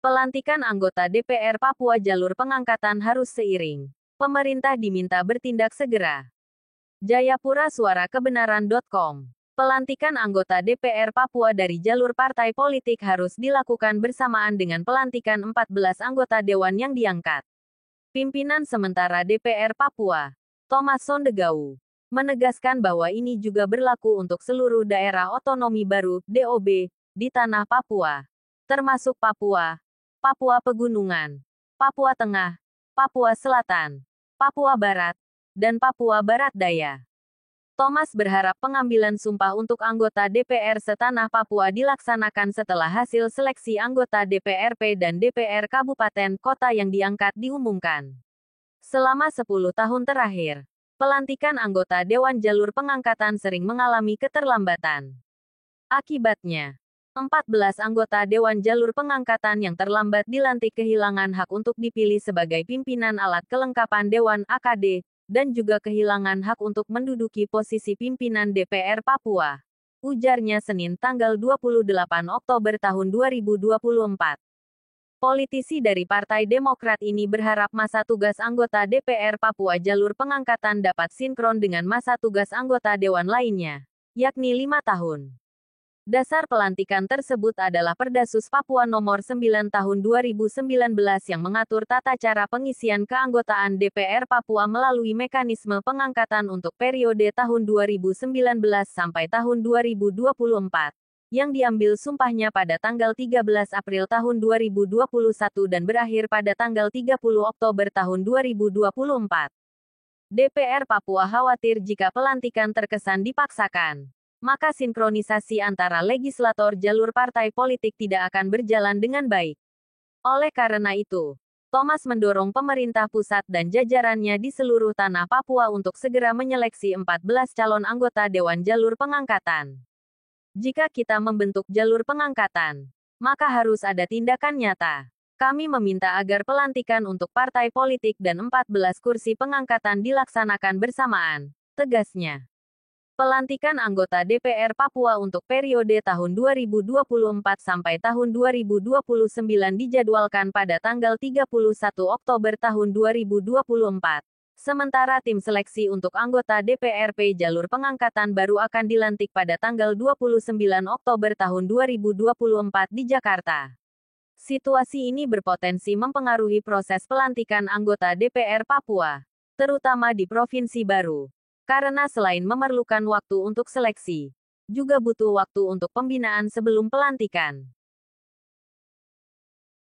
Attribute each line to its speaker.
Speaker 1: Pelantikan anggota DPR Papua jalur pengangkatan harus seiring. Pemerintah diminta bertindak segera. Jayapura Suara Kebenaran.com. Pelantikan anggota DPR Papua dari jalur partai politik harus dilakukan bersamaan dengan pelantikan 14 anggota dewan yang diangkat. Pimpinan sementara DPR Papua, Thomas Sondegau, menegaskan bahwa ini juga berlaku untuk seluruh daerah otonomi baru (DOB) di tanah Papua, termasuk Papua, Papua Pegunungan, Papua Tengah, Papua Selatan, Papua Barat, dan Papua Barat Daya. Thomas berharap pengambilan sumpah untuk anggota DPR setanah Papua dilaksanakan setelah hasil seleksi anggota DPRP dan DPR Kabupaten Kota yang diangkat diumumkan. Selama 10 tahun terakhir, pelantikan anggota Dewan Jalur Pengangkatan sering mengalami keterlambatan. Akibatnya, 14 anggota Dewan Jalur Pengangkatan yang terlambat dilantik kehilangan hak untuk dipilih sebagai pimpinan alat kelengkapan Dewan AKD, dan juga kehilangan hak untuk menduduki posisi pimpinan DPR Papua. Ujarnya Senin tanggal 28 Oktober tahun 2024. Politisi dari Partai Demokrat ini berharap masa tugas anggota DPR Papua jalur pengangkatan dapat sinkron dengan masa tugas anggota Dewan lainnya, yakni 5 tahun. Dasar pelantikan tersebut adalah Perdasus Papua Nomor 9 Tahun 2019 yang mengatur tata cara pengisian keanggotaan DPR Papua melalui mekanisme pengangkatan untuk periode tahun 2019 sampai tahun 2024, yang diambil sumpahnya pada tanggal 13 April tahun 2021 dan berakhir pada tanggal 30 Oktober tahun 2024. DPR Papua khawatir jika pelantikan terkesan dipaksakan, maka sinkronisasi antara legislator jalur partai politik tidak akan berjalan dengan baik. Oleh karena itu, Thomas mendorong pemerintah pusat dan jajarannya di seluruh tanah Papua untuk segera menyeleksi 14 calon anggota Dewan Jalur Pengangkatan. Jika kita membentuk jalur pengangkatan, maka harus ada tindakan nyata. Kami meminta agar pelantikan untuk partai politik dan 14 kursi pengangkatan dilaksanakan bersamaan, tegasnya. Pelantikan anggota DPR Papua untuk periode tahun 2024 sampai tahun 2029 dijadwalkan pada tanggal 31 Oktober tahun 2024. Sementara tim seleksi untuk anggota DPRP jalur pengangkatan baru akan dilantik pada tanggal 29 Oktober tahun 2024 di Jakarta. Situasi ini berpotensi mempengaruhi proses pelantikan anggota DPR Papua, terutama di provinsi baru. Karena selain memerlukan waktu untuk seleksi, juga butuh waktu untuk pembinaan sebelum pelantikan.